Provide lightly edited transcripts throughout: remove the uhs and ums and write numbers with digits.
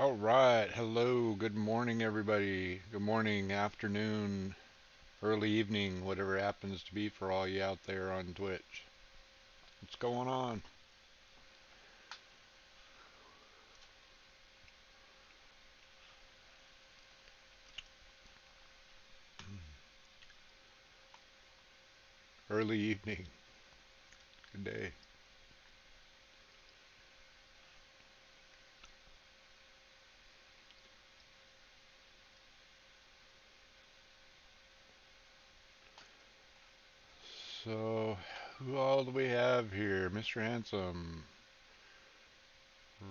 All right. Hello. Good morning, everybody. Good morning, afternoon, early evening, whatever it happens to be for all you out there on Twitch. What's going on? Early evening. Good day. So, who all do we have here? Mr. Handsome,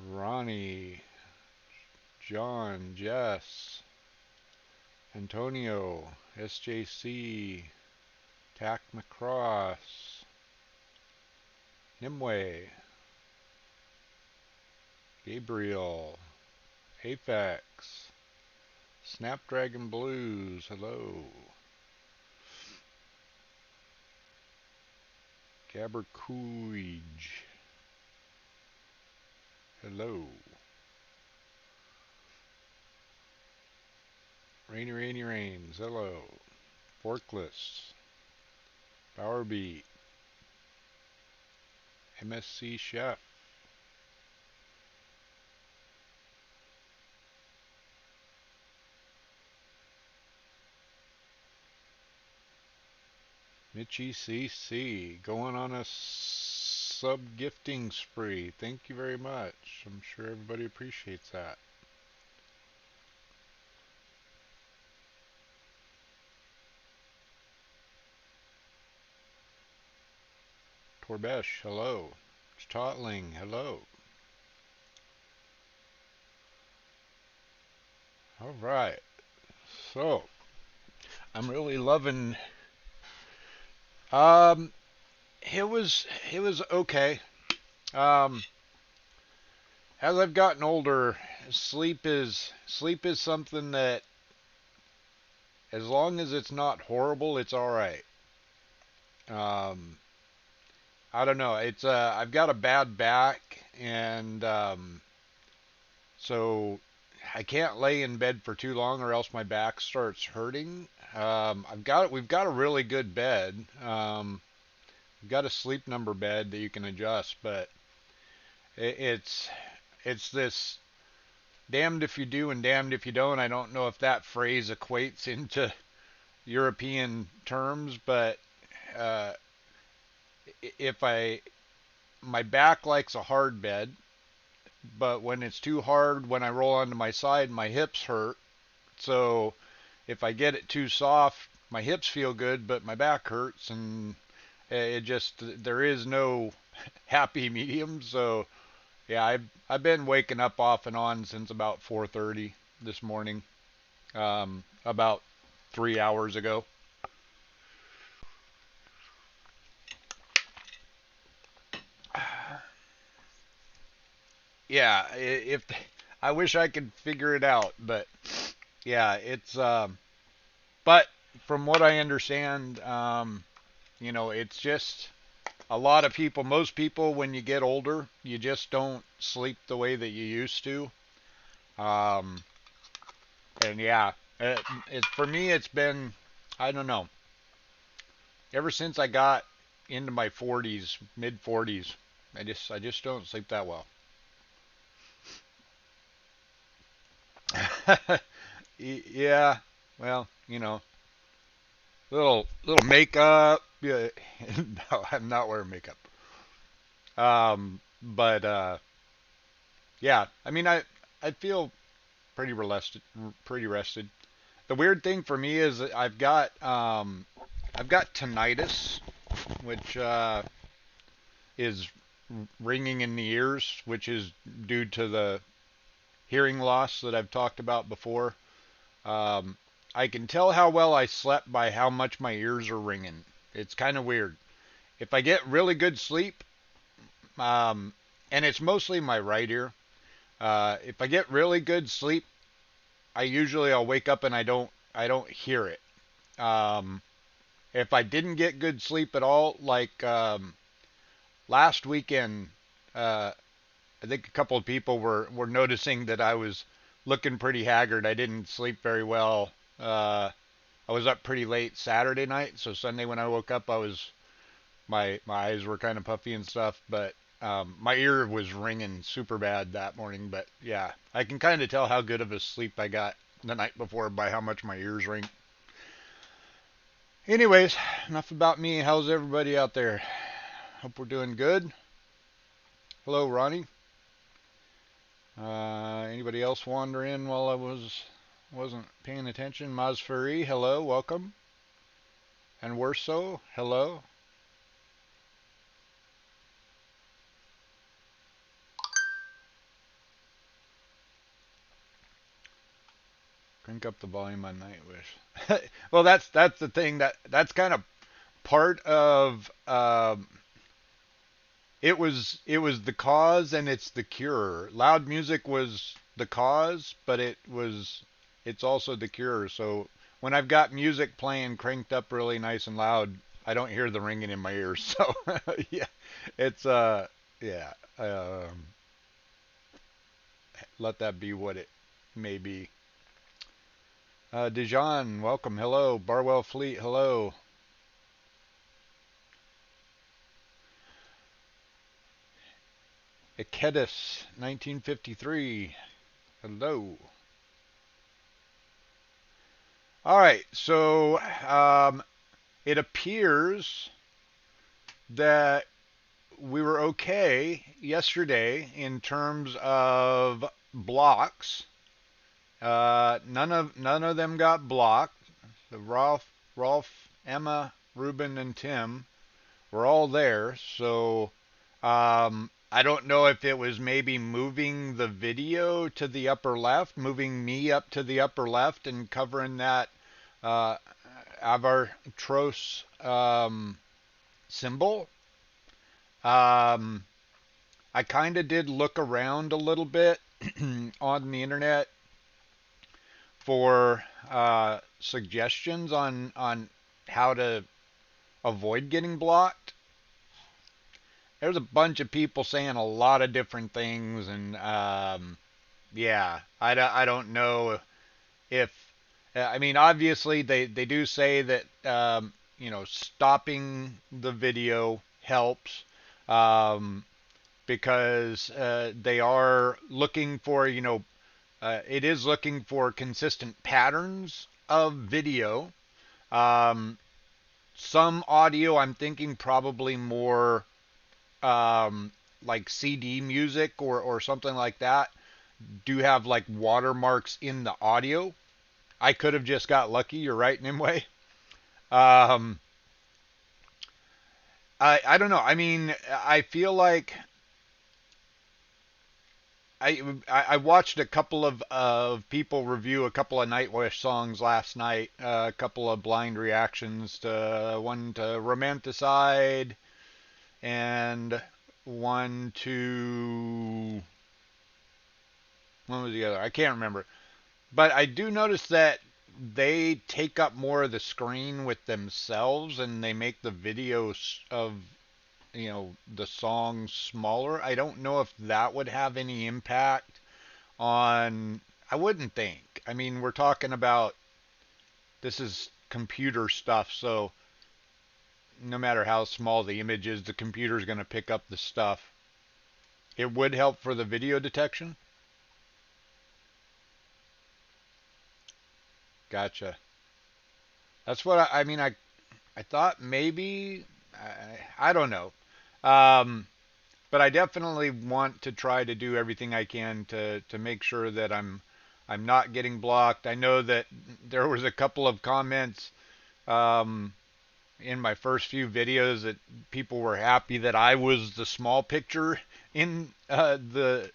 Ronnie, John, Jess, Antonio, SJC, Tack McCross, Nimue, Gabriel, Apex, Snapdragon Blues, hello. Gabercuige, hello. Rainy Rains, hello. Forkless, Bowerbeat, MSC Chef, Mitchy CC, going on a sub gifting spree. Thank you very much. I'm sure everybody appreciates that. Torbesh, hello. Stotling, hello. All right. So, I'm really loving. Um, it was okay. Um, as I've gotten older, sleep is something that, as long as it's not horrible, it's all right. Um, I don't know. It's I've got a bad back, and so I can't lay in bed for too long, or else my back starts hurting. We've got a really good bed. We've got a sleep number bed that you can adjust, but it, it's it's this damned if you do and damned if you don't. I don't know if that phrase equates into European terms, but uh, if I my back likes a hard bed, but when it's too hard, when I roll onto my side, my hips hurt. So if I get it too soft, my hips feel good, but my back hurts, and it just there is no happy medium. So yeah, I've been waking up off and on since about 4:30 this morning, about 3 hours ago. Yeah, if I wish I could figure it out, but yeah, it's but from what I understand, it's just a lot of people, most people, when you get older, you just don't sleep the way that you used to. Um, and yeah, for me, it's been, I don't know, ever since I got into my 40s, mid 40s, I just don't sleep that well. Yeah, well, little makeup. Yeah, no, I'm not wearing makeup. But yeah, I mean, I feel pretty rested. The weird thing for me is that I've got tinnitus, which is ringing in the ears, which is due to the hearing loss that I've talked about before. Um, I can tell how well I slept by how much my ears are ringing. It's kind of weird. If I get really good sleep, um, and it's mostly my right ear, if I get really good sleep, I'll wake up and I don't hear it. Um, if I didn't get good sleep at all, like last weekend, I think a couple of people were noticing that I was looking pretty haggard. I didn't sleep very well. I was up pretty late Saturday night, so Sunday when I woke up, my eyes were kind of puffy and stuff, but my ear was ringing super bad that morning. But yeah, I can kind of tell how good of a sleep I got the night before by how much my ears ring. Anyways, enough about me. How's everybody out there? Hope we're doing good. Hello, Ronnie. Anybody else wander in while I wasn't paying attention? Mazfari, hello, welcome. And Werso, hello. Crank up the volume on Nightwish. Well, that's the thing that's kind of part of it was the cause and it's the cure. Loud music was the cause, but it's also the cure. So when I've got music playing cranked up really nice and loud, I don't hear the ringing in my ears. So yeah, it's yeah. Let that be what it may be. Dijon, welcome. Hello. Barwell Fleet, hello. Ikedis, 1953. Hello. All right, so it appears that we were okay yesterday in terms of blocks. None of them got blocked. The Rolf, Emma, Ruben, and Tim were all there. So I don't know if it was maybe moving the video to the upper left, moving me up to the upper left, and covering that Avartros symbol. I kind of did look around a little bit on the internet for suggestions on how to avoid getting blocked. There's a bunch of people saying a lot of different things, and yeah, I don't know if I mean, obviously they do say that stopping the video helps, because they are looking for it is looking for consistent patterns of video. Um, some audio, I'm thinking probably more like CD music or something like that, do have like watermarks in the audio. I could have just got lucky. You're right, Nimue. Um, I don't know. I mean, I feel like I watched a couple of people review a couple of Nightwish songs last night. A couple of blind reactions to one to Romanticide and one to one was the other. I can't remember. But I do notice that they take up more of the screen with themselves and they make the videos of the songs smaller. I don't know if that would have any impact on. I wouldn't think. I mean, we're talking about this is computer stuff, so no matter how small the image is, the computer's going to pick up the stuff. It would help for the video detection. Gotcha. That's what I mean. I thought maybe I don't know. Um, but I definitely want to try to do everything I can to make sure that I'm not getting blocked. I know that there was a couple of comments um, in my first few videos that people were happy that I was the small picture in the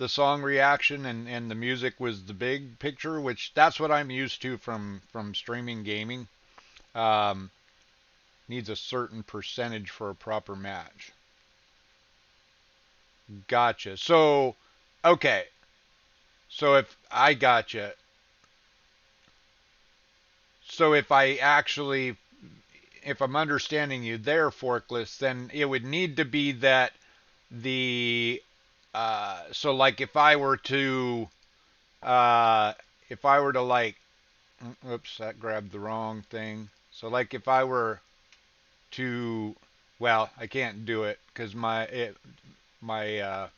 song reaction and the music was the big picture, which that's what I'm used to from streaming gaming. Um, Needs a certain percentage for a proper match. Gotcha. So, okay. So if I gotcha. So if I actually, if I'm understanding you there, Forkless, then it would need to be that the, so like if I were to uh, if I were to like, oops, that grabbed the wrong thing. So like if I were to, well, I can't do it because my my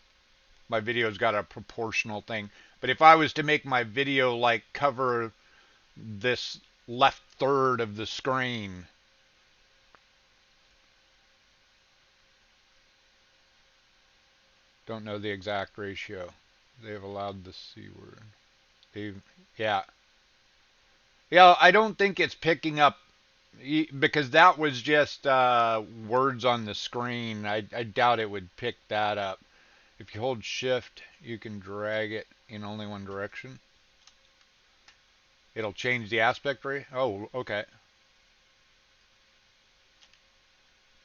video's got a proportional thing. But if I was to make my video like cover this left third of the screen, don't know the exact ratio. They've allowed the C word. They've, yeah. Yeah, I don't think it's picking up because that was just words on the screen. I doubt it would pick that up. If you hold shift, you can drag it in only one direction. It'll change the aspect rate. Oh, okay.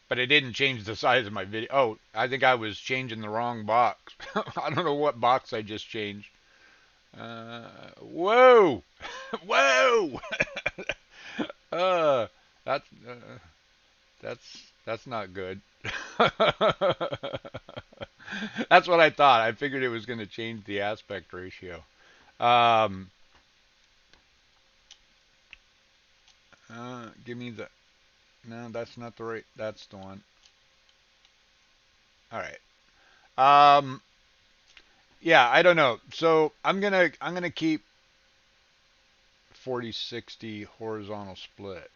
But it didn't change the size of my video. Oh, I think I was changing the wrong box. I don't know what box I just changed. Whoa! Whoa! uh, that's that's not good. That's what I thought. I figured it was going to change the aspect ratio. Um, give me the. No, that's not the right. That's the one. All right. Um, yeah, I don't know. So I'm gonna keep 40-60 horizontal split.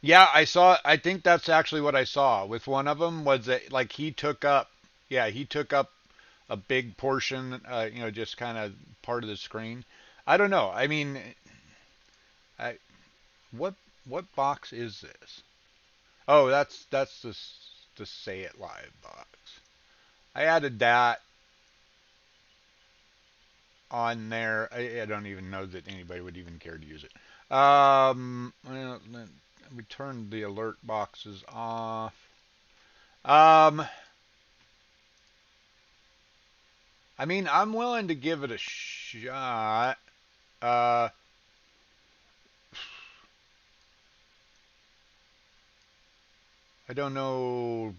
Yeah, I saw. I think that's actually what I saw with one of them was that like he took up. Yeah, he took up a big portion. Just kind of part of the screen. I don't know. I mean, I what what box is this? Oh, that's the Say It Live box. I added that on there. I don't even know that anybody would even care to use it. Well, we turned the alert boxes off. Um, I mean, I'm willing to give it a shot. Uh, I don't know.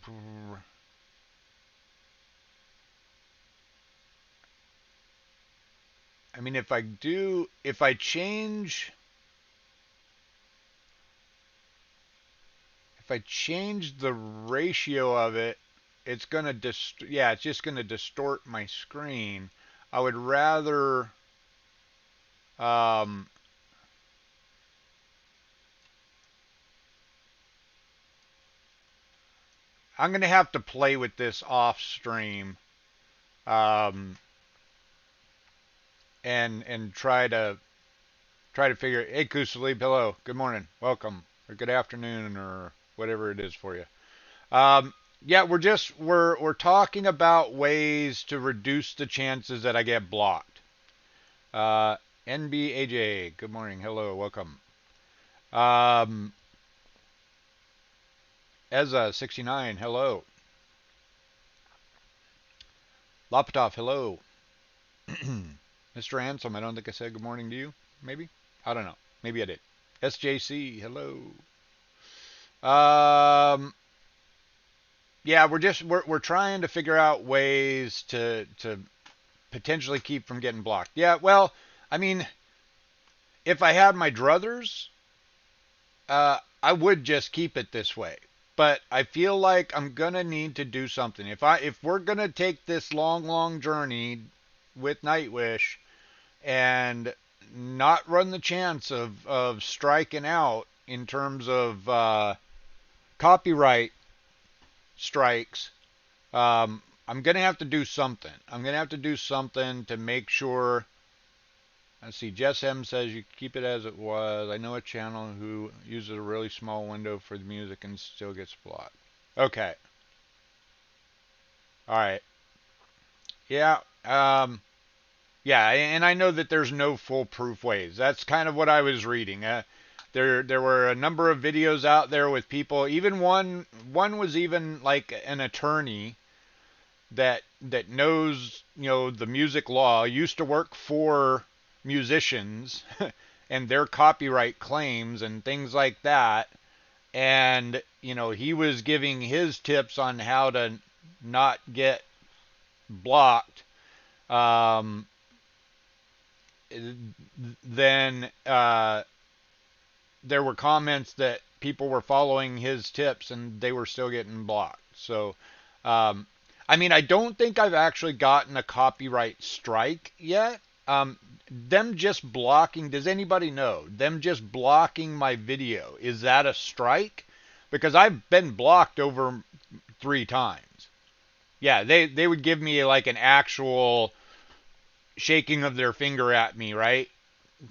I mean, if I change the ratio of it, it's just gonna distort my screen. I would rather, um, I'm gonna have to play with this off stream, um, and try to figure. Hey, Kusalib, hello, good morning, welcome, or good afternoon, or whatever it is for you. Um, yeah, we're talking about ways to reduce the chances that I get blocked. Uh, NBAJ, good morning, hello, welcome. Um, Ezza69, hello. Lapatov, hello. Mr. Ansem, I don't think I said good morning to you. Maybe? I don't know. Maybe I did. SJC, hello. Um, yeah, we're trying to figure out ways to potentially keep from getting blocked. Yeah, well, I mean, if I had my druthers, I would just keep it this way. But I feel like I'm gonna need to do something. If we're gonna take this long journey with Nightwish and not run the chance of striking out in terms of copyright strikes, I'm gonna have to do something. I'm gonna have to do something to make sure. Let's see. Jess M says you keep it as it was. I know a channel who uses a really small window for the music and still gets blocked. Okay. All right. Yeah. Yeah, and I know that there's no foolproof ways. That's kind of what I was reading. There were a number of videos out there with people. Even one was even like an attorney that knows the music law, used to work for musicians and their copyright claims and things like that. And he was giving his tips on how to not get blocked. Um, then there were comments that people were following his tips and they were still getting blocked. So, um, I mean, I don't think I've actually gotten a copyright strike yet. Them just blocking, does anybody know? Them just blocking my video, is that a strike? Because I've been blocked over 3 times. Yeah, they would give me like an actual shaking of their finger at me, right?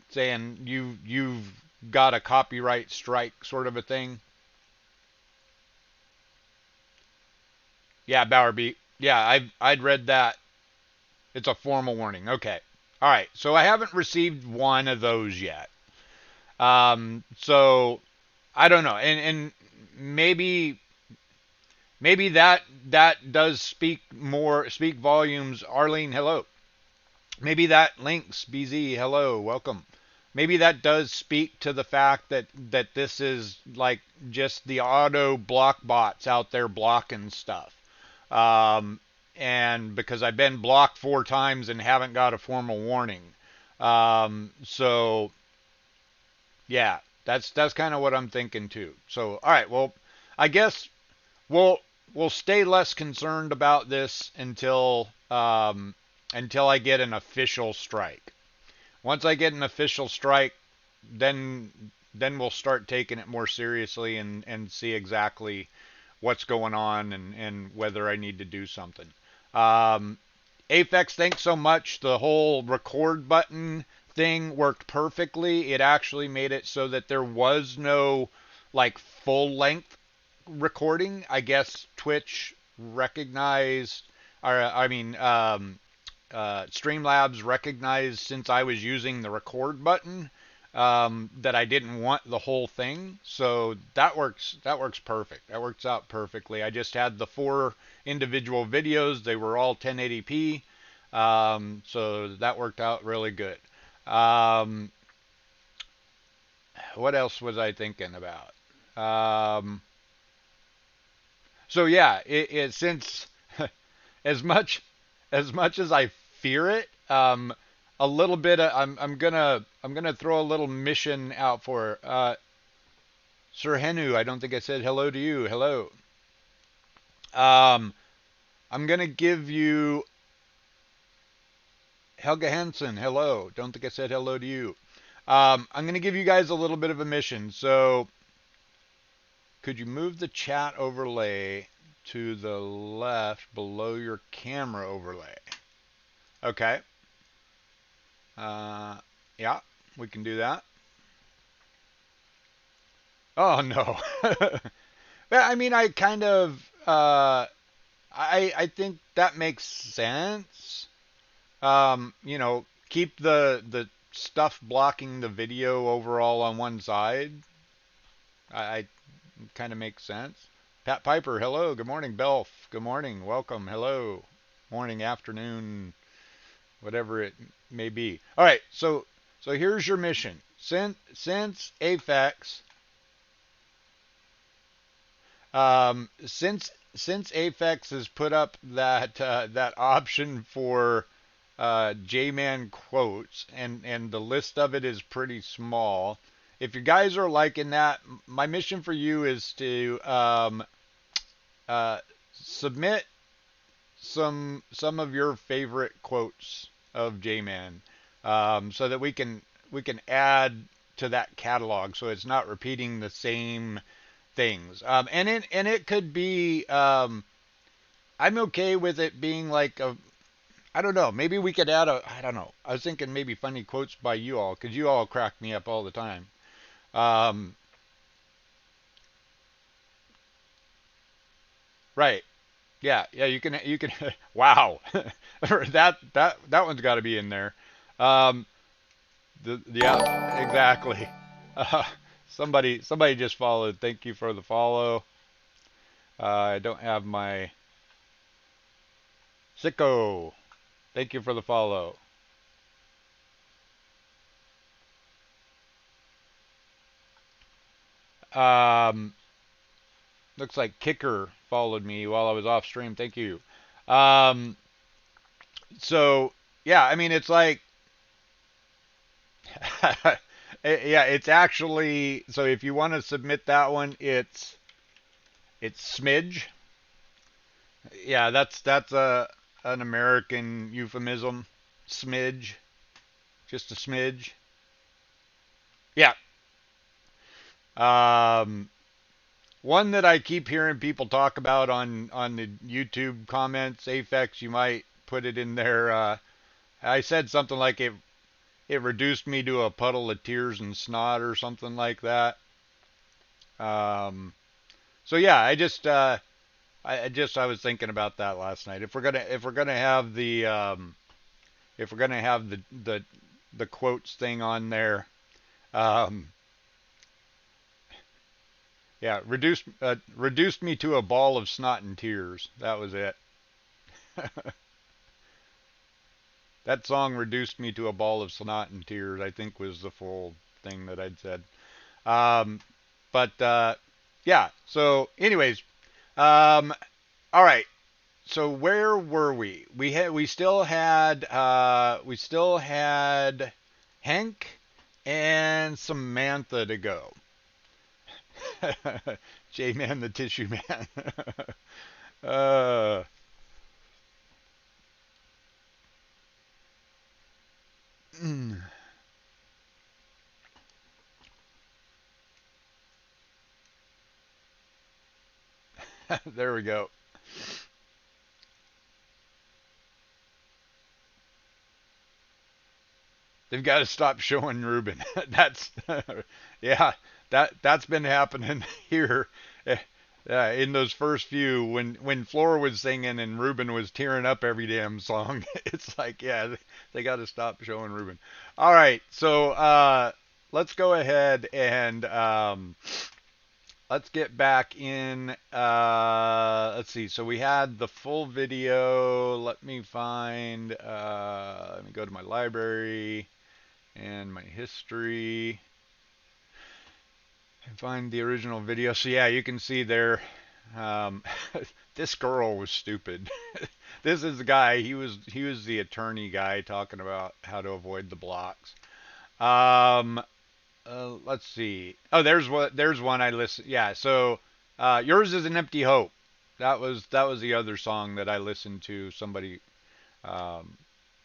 Saying you've got a copyright strike sort of a thing. Yeah, Bowerby. Yeah, I'd read that. It's a formal warning. Okay. All right. So I haven't received one of those yet. So I don't know. And maybe that does speak volumes. Arlene, hello. Maybe that links BZ, hello, welcome. Maybe that does speak to the fact that this is like just the auto block bots out there blocking stuff. Um, and because I've been blocked 4 times and haven't got a formal warning. So yeah, that's kind of what I'm thinking too. So all right, well, I guess we'll we'll stay less concerned about this until I get an official strike. Once I get an official strike, then we'll start taking it more seriously and see exactly what's going on and whether I need to do something. Um, Aphex, thanks so much. The whole record button thing worked perfectly. It actually made it so that there was no like full length recording. I guess Twitch recognized, or I mean, Streamlabs recognized since I was using the record button that I didn't want the whole thing. So that works. That works perfect. That works out perfectly. I just had the 4 individual videos. They were all 1080p. So that worked out really good. Um, what else was I thinking about? Um, so yeah, since as much as I fear it, a little bit. I'm gonna throw a little mission out for Sir Henu. I don't think I said hello to you. Hello. Um, I'm gonna give you Helga Hansen. Hello. Don't think I said hello to you. I'm gonna give you guys a little bit of a mission. So could you move the chat overlay to the left below your camera overlay? Okay. Uh, yeah, we can do that. Oh no. But I mean, I kind of, I think that makes sense. Keep the stuff blocking the video overall on one side. I kind of makes sense. Pat Piper, hello. Good morning. Belf, good morning. Welcome. Hello. Morning, afternoon, whatever it may be. All right. So here's your mission. Since Aphex since Aphex has put up that option for J-Man quotes, and the list of it is pretty small. If you guys are liking that, my mission for you is to uh, submit some of your favorite quotes of J-Man, so that we can add to that catalog, so it's not repeating the same things. And it could be, I'm okay with it being like a, I don't know, maybe we could add a, I don't know. I was thinking maybe funny quotes by you all, because you all crack me up all the time. Um, right. Yeah, yeah, you can wow. That one's got to be in there. Um, yeah, exactly. Uh, somebody just followed. Thank you for the follow. I don't have my Sicko. Thank you for the follow. Um, looks like Kicker followed me while I was off stream. Thank you. Um, so yeah, I mean, it's like, yeah, it's actually, so if you want to submit that one, it's smidge. Yeah, that's a an American euphemism. Smidge, just a smidge. Yeah. Um, One that I keep hearing people talk about on the YouTube comments, Aphex, you might put it in there. I said something like it reduced me to a puddle of tears and snot or something like that. Um, so yeah, I was thinking about that last night. If we're gonna have the quotes thing on there, um, yeah, reduced me to a ball of snot and tears. That was it. That song reduced me to a ball of snot and tears. I think was the full thing that I'd said. Um, but yeah. So, anyways, um, all right. So where were we? We still had Hank and Samantha to go. J-Man the Tissue Man. uh, there we go. They've got to stop showing Ruben. That's yeah, that's been happening here. Eh, in those first few, when Floor was singing and Ruben was tearing up every damn song, it's like, yeah, they got to stop showing Ruben. All right, so let's go ahead and let's get back in. Let's see. So we had the full video. Let me find. Let me go to my library and my history and find the original video. So yeah, you can see there. Um, this girl was stupid. This is the guy. He was the attorney guy talking about how to avoid the blocks. Um, let's see. Oh, there's one I listen. Yeah. So yours is an empty hope. That was the other song that I listened to. Somebody um,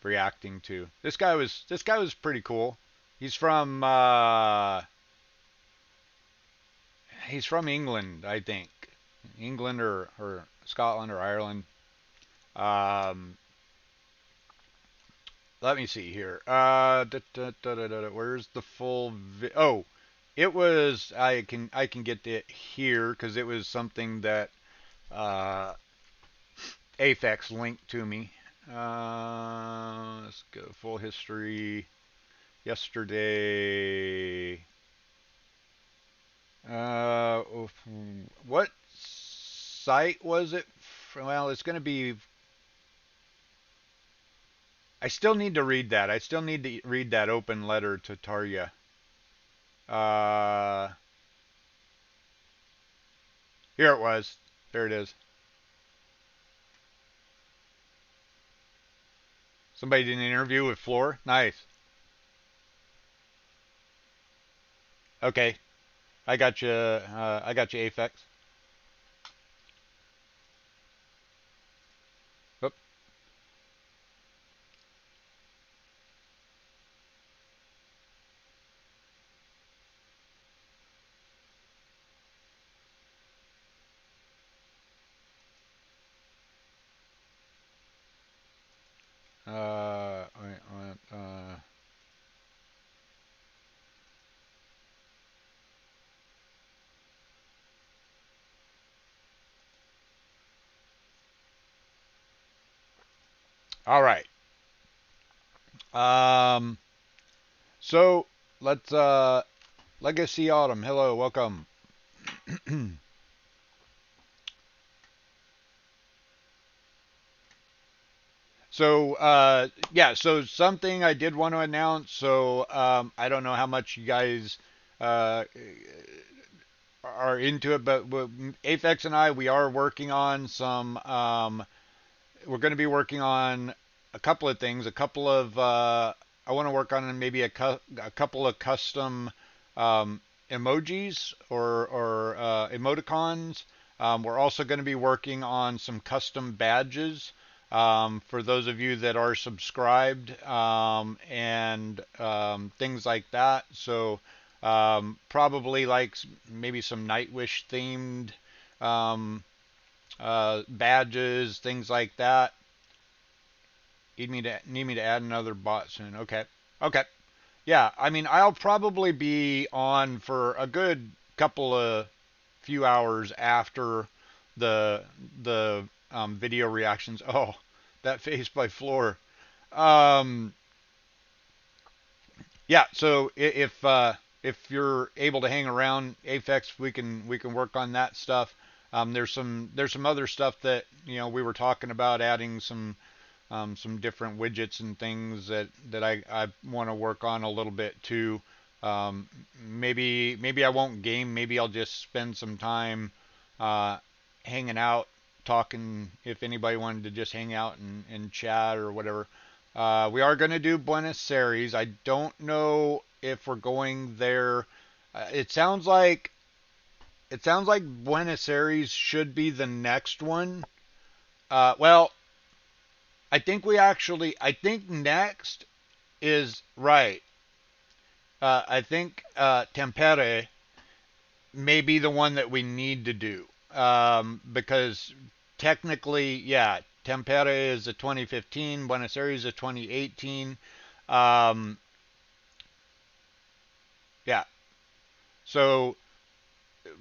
reacting to. This guy was pretty cool. He's from uh, he's from England, I think. England or Scotland or Ireland. Um, let me see here. Where's the full? Oh, it was. I can get it here because it was something that uh, Aphex linked to me. Let's go full history. Yesterday. Uh, what site was it? Well, it's going to be. I still need to read that. I still need to read that open letter to Tarya. Uh, Here it was. There it is. Somebody did an interview with Floor. Nice. Okay, I got you. I got you, Aphex. Oop. All right. Um. So let's. Legacy Autumn. Hello. Welcome. So yeah. So something I did want to announce. So I don't know how much you guys uh, are into it, but Aphex and I we are working on some. We're going to be working on a couple of things. A couple of I want to work on maybe a couple of custom emojis or emoticons. We're also going to be working on some custom badges for those of you that are subscribed and things like that. So probably like maybe some Nightwish themed um, badges, things like that. Need me to add another bot soon. Okay. Okay. Yeah, I mean, I'll probably be on for a good couple of few hours after the the video reactions. Oh, that face by Floor. Um, yeah, so if you're able to hang around Aphex, we can work on that stuff. There's some other stuff that we were talking about adding some different widgets and things that I want to work on a little bit too. Maybe I won't game. Maybe I'll just spend some time uh, hanging out, talking. If anybody wanted to just hang out and chat or whatever. We are going to do Buenos Aires. I don't know if we're going there. It sounds like Buenos Aires should be the next one. Well, I think next is right. I think Tempere may be the one that we need to do. Because technically, yeah, Tempere is a 2015, Buenos Aires is a 2018. Um, yeah, so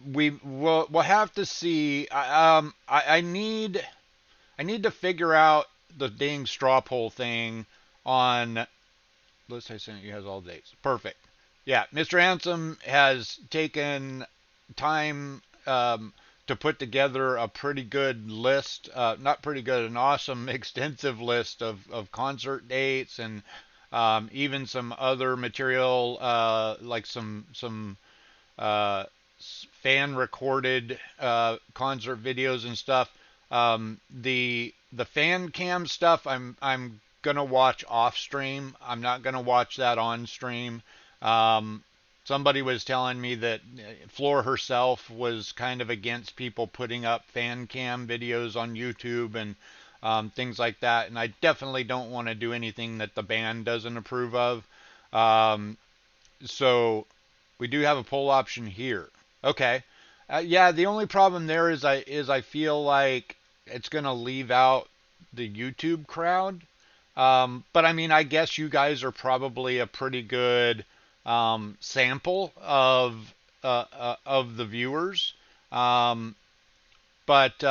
we'll have to see. I need to figure out the dang straw poll thing on. Let's say Senate has all dates. Perfect. Yeah, Mr. Handsome has taken time to put together a pretty good list. Not pretty good, an awesome, extensive list of concert dates and even some other material like some uh, fan recorded concert videos and stuff. The fan cam stuff I'm gonna watch off stream. I'm not gonna watch that on stream. Um, Somebody was telling me that Floor herself was kind of against people putting up fan cam videos on YouTube and things like that. And I definitely don't want to do anything that the band doesn't approve of. Um, so we do have a poll option here. Okay. Yeah, the only problem there is I feel like it's gonna leave out the YouTube crowd. But I mean, I guess you guys are probably a pretty good sample of the viewers. Um, but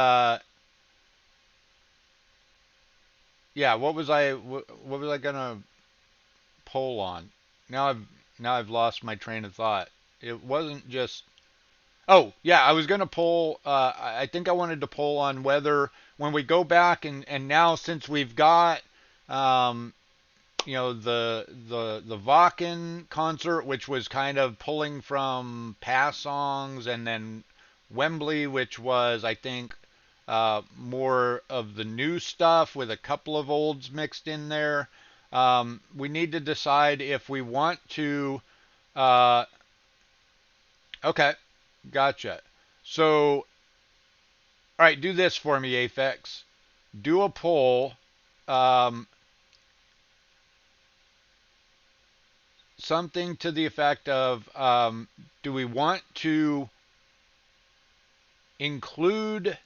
yeah, what was I gonna poll on? Now I've lost my train of thought. It wasn't just. Oh, yeah, I was going to poll. I think I wanted to poll on whether when we go back and now since we've got, um, the Vakken concert, which was kind of pulling from past songs, and then Wembley, which was, I think, more of the new stuff with a couple of olds mixed in there. We need to decide if we want to. Uh, okay, gotcha. So, all right, do this for me, Aphex. Do a poll. Um, Something to the effect of do we want to include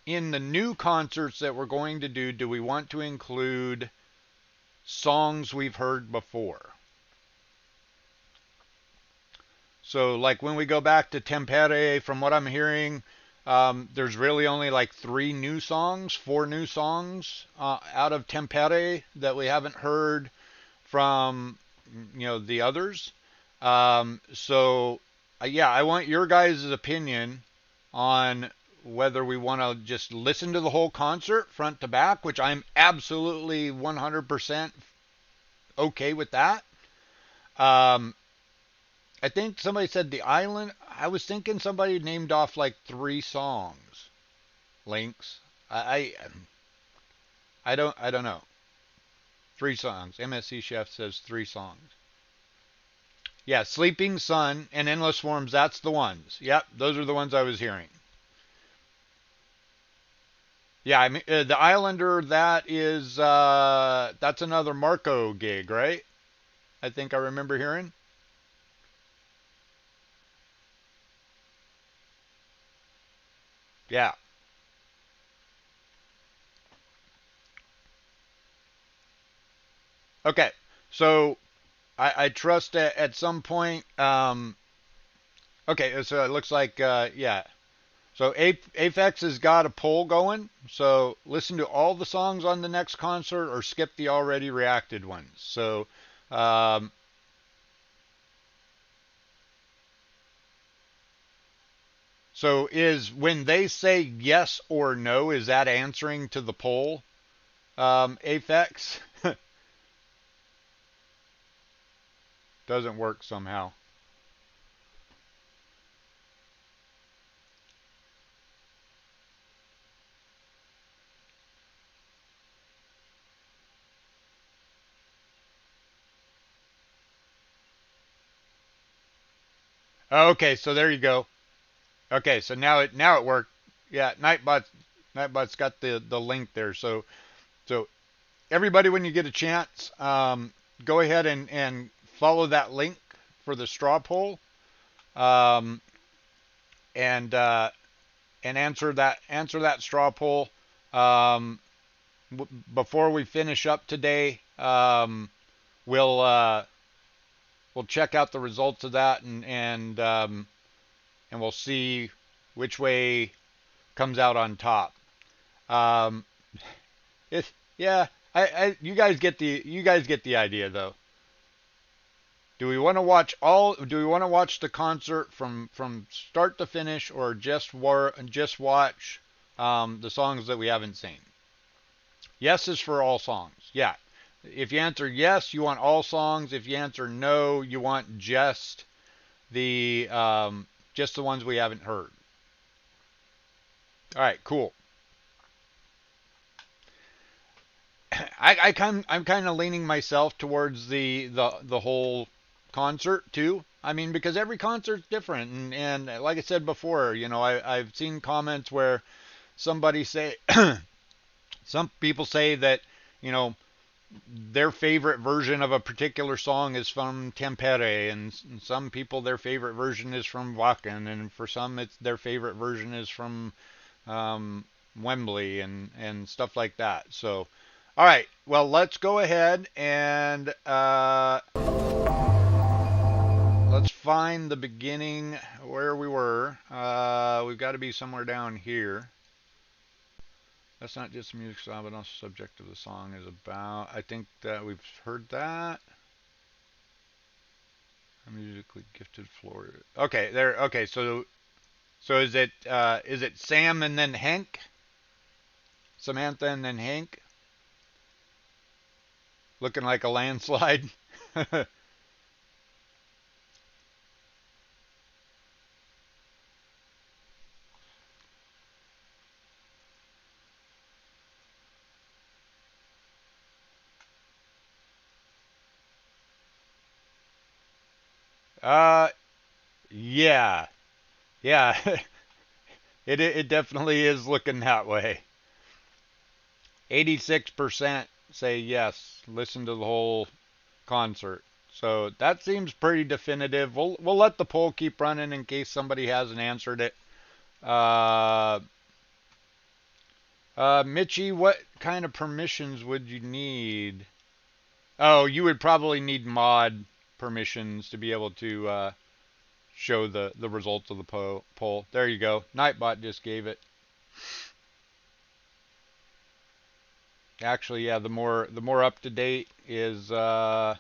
in the new concerts that we're going to do we want to include songs we've heard before? So, like when we go back to Tempere, from what I'm hearing, there's really only like four new songs out of Tempere that we haven't heard from the others. So yeah, I want your guys' opinion on whether we want to just listen to the whole concert front to back, which I'm absolutely 100% okay with that. Um, I think somebody said the island. I was thinking somebody named off like three songs. Links. I don't know. Three songs. MSC Chef says three songs. Yeah, Sleeping Sun and Endless Forms, that's the ones. Yep, those are the ones I was hearing. Yeah, I mean the Islander, that's another Marco gig, right? I think I remember hearing. Yeah. Okay. So I trust that at some point. Okay, so it looks like yeah. So Aphex has got a poll going. So listen to all the songs on the next concert or skip the already reacted ones. Um, so is when they say yes or no, is that answering to the poll? Aphex doesn't work somehow. Okay, so there you go. Okay, so now it worked. Yeah, Nightbot's got the link there. So everybody, when you get a chance, go ahead and follow that link for the straw poll, um, and answer that straw poll. Um, Before we finish up today, we'll we'll check out the results of that, and we'll see which way comes out on top. Um, yeah, you guys get the idea though. Do we want to watch the concert from start to finish, or just watch the songs that we haven't seen? Yes is for all songs. Yeah. If you answer yes, you want all songs. If you answer no, you want just the ones we haven't heard. All right, cool. I'm kind of leaning myself towards the whole concert too. I mean, because every concert's different, and like I said before, I've seen comments where somebody say some people say that you know their favorite version of a particular song is from Tempere, and some people their favorite version is from Wacken, and for some it's their favorite version is from um, Wembley and stuff like that. So, all right, well, let's go ahead and let's find the beginning where we were. We've got to be somewhere down here. That's not just a music style, but also subject of the song is about. I think that we've heard that. A musically gifted Florida. Okay, there. Okay, so is it Sam and then Hank, Samantha and then Hank, looking like a landslide? uh, yeah, yeah. It definitely is looking that way. 86% say yes. Listen to the whole concert. So that seems pretty definitive. We'll let the poll keep running in case somebody hasn't answered it. Uh, Mitchie, what kind of permissions would you need? Oh, you would probably need mod permissions to be able to show the results of the poll. There you go. Nightbot just gave it. Actually, yeah, the more up to date is oh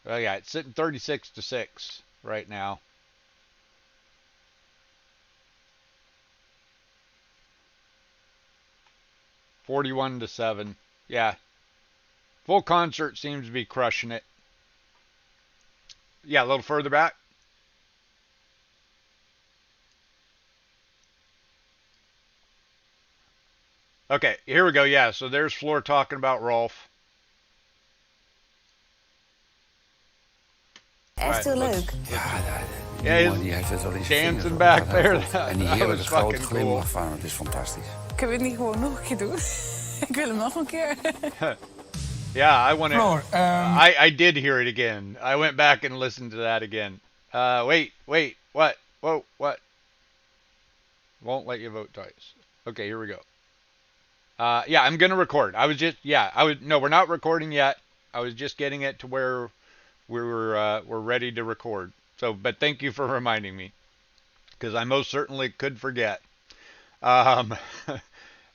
yeah, it's sitting 36 to 6 right now. 41 to 7. Yeah. Full concert seems to be crushing it. Yeah, a little further back. Okay, here we go. Yeah, so there's Floor talking about Rolf. All Echt right, heel leuk. let's. Ja, die Yeah, jongen he's die heeft het wel in zijn vingers dancing hoor. Dat back gaat heel there. goed. That, En die that heerlijke was grote fucking glimlach cool. van hem, het is fantastisch. Kunnen we het niet gewoon nog een keer doen? Ik wil hem nog een keer. Yeah, I want to. Floor, I did hear it again. I went back and listened to that again. Wait, what? Whoa, what? Won't let you vote twice. Okay, here we go. Yeah, I'm gonna record. I was just, yeah, I was, no, we're not recording yet. I was just getting it to where we're ready to record. So, but thank you for reminding me, because I most certainly could forget. Um,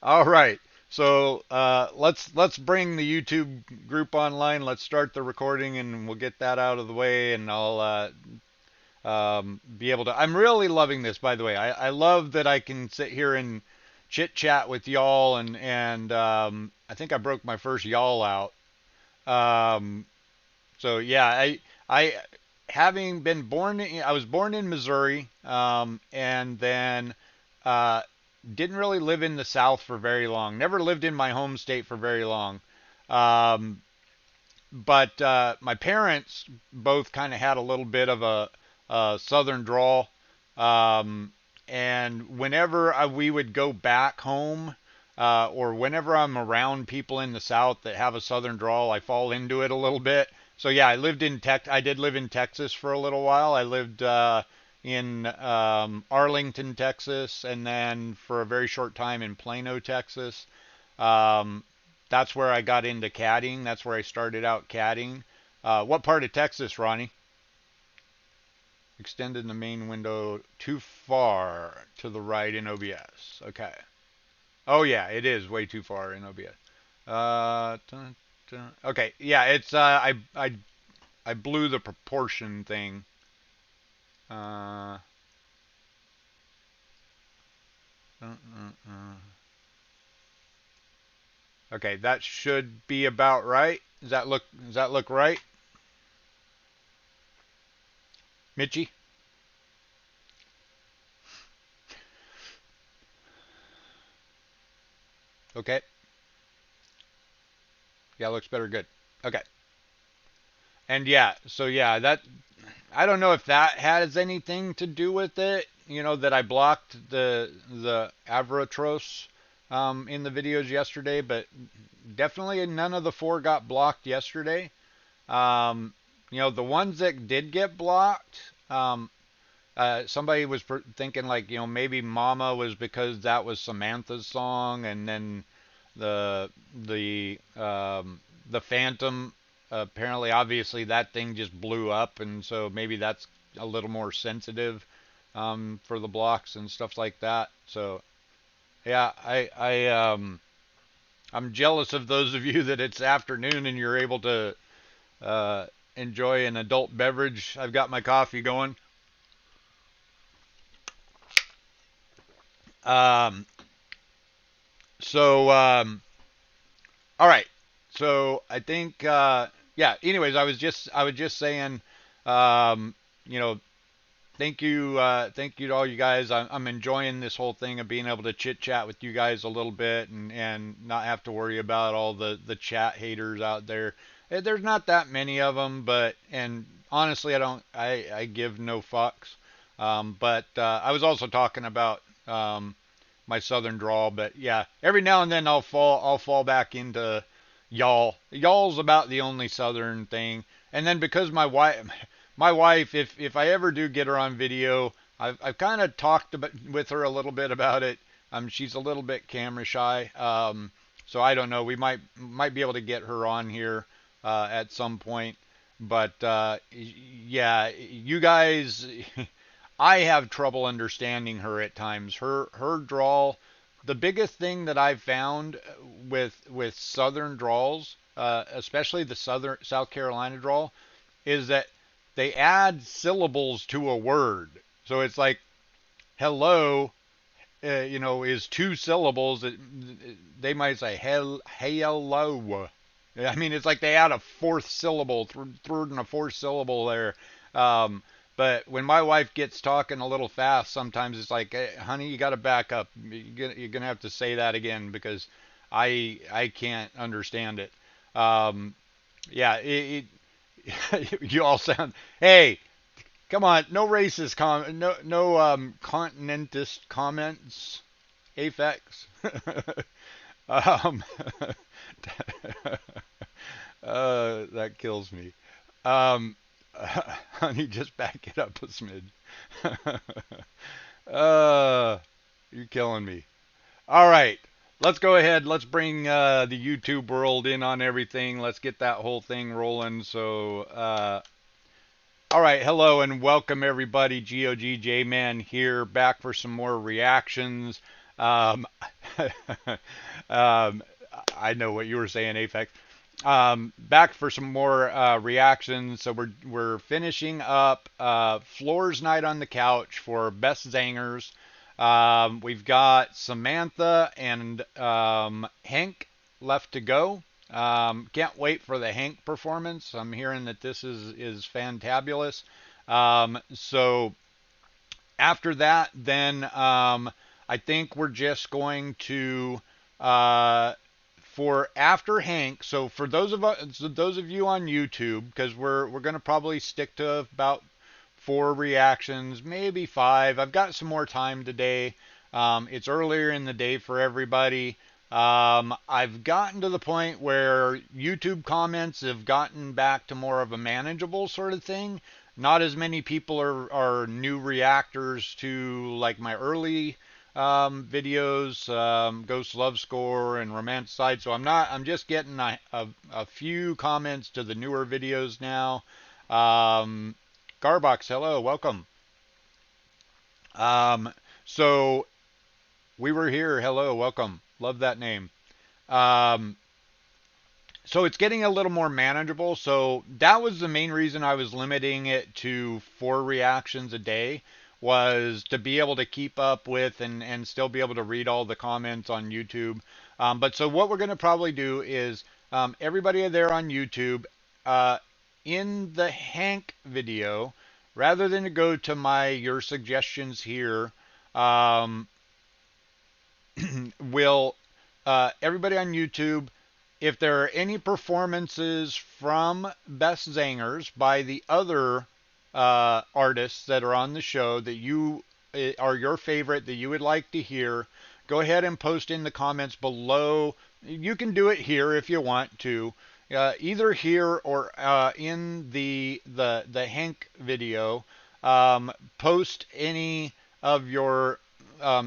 all right. So let's bring the YouTube group online. Let's start the recording, and we'll get that out of the way, and I'll be able to. I'm really loving this, by the way. I love that I can sit here and chit chat with y'all, and I think I broke my first y'all out. Um, so yeah, I having been born, I was born in Missouri, and then uh, didn't really live in the South for very long. Never lived in my home state for very long. Um, but my parents both kind of had a little bit of a Southern drawl. Um, and whenever we would go back home, or whenever I'm around people in the South that have a Southern drawl, I fall into it a little bit. So yeah, I did live in Texas for a little while. I lived in Arlington, Texas, and then for a very short time in Plano, Texas. Um, that's where I got into caddying. That's where I started out caddying. What part of Texas, Ronnie? Extended the main window too far to the right in OBS. Okay. Oh yeah, it is way too far in OBS. Okay, yeah, it's I blew the proportion thing. Uh, okay, that should be about right. Does that look right, Mitchy? Okay. Yeah, looks better. Good. Okay. And yeah, so yeah, that I don't know if that has anything to do with it. You know that I blocked the Avratros in the videos yesterday, but definitely none of the four got blocked yesterday. Um, the ones that did get blocked, somebody was thinking like, maybe Mama was because that was Samantha's song, and then the the Phantom, apparently, obviously that thing just blew up, and so maybe that's a little more sensitive for the blocks and stuff like that. So yeah, I'm jealous of those of you that it's afternoon and you're able to uh, enjoy an adult beverage. I've got my coffee going. Um, so all right. So I think yeah. Anyways, I was just saying, um, you know, thank you to all you guys. I'm enjoying this whole thing of being able to chit chat with you guys a little bit, and not have to worry about all the chat haters out there. There's not that many of them, but and honestly, I give no fucks. But I was also talking about my southern drawl, but yeah, every now and then I'll fall back into y'all. Y'all's about the only southern thing. And then because my wife, if I ever do get her on video, I've kind of talked with her a little bit about it. She's a little bit camera shy. So I don't know. We might be able to get her on here at some point. But yeah, you guys, I have trouble understanding her at times. Her drawl, the biggest thing that I've found with Southern drawls, especially the South Carolina drawl, is that they add syllables to a word. So it's like hello, is two syllables. They might say hello. I mean, it's like they add a fourth syllable, third and a fourth syllable there. Um, But when my wife gets talking a little fast, sometimes it's like, hey, honey, you got to back up. You're gonna have to say that again because I can't understand it. Um, yeah, you all sound. Hey, come on, no racist no continentist comments. Afex. um, that kills me. Um, honey, just back it up a smidge. uh, you're killing me. All right, let's go ahead. Let's bring the YouTube world in on everything. Let's get that whole thing rolling. All right, hello and welcome everybody. GOG Man here, back for some more reactions. Um, um, I know what you were saying, Apex. Back for some more reactions. So we're finishing up Floor's Night on the Couch for Best Zangers. We've got Samantha and Hank left to go. Can't wait for the Hank performance. I'm hearing that this is fantabulous. So after that, then I think we're just going to for after Hank. So for those of you on YouTube, because we're gonna probably stick to about 4 reactions, maybe 5. I've got some more time today. It's earlier in the day for everybody. I've gotten to the point where YouTube comments have gotten back to more of a manageable sort of thing. Not as many people are new reactors to like my early videos, Ghost Love Score and Romance So I'm just getting a few comments to the newer videos now. Garbox, hello, welcome. So we were here, hello, welcome. Love that name. Um, so it's getting a little more manageable. So that was the main reason I was limiting it to 4 reactions a day, was to be able to keep up with and still be able to read all the comments on YouTube. But so what we're going to probably do is everybody there on YouTube, in the Hank video, rather than to go to your suggestions here, um, will everybody on YouTube, if there are any performances from Best Zangers by the other artists that are on the show that you are your favorite that you would like to hear, go ahead and post in the comments below. You can do it here if you want to, either here or in the Hank video. Post any of your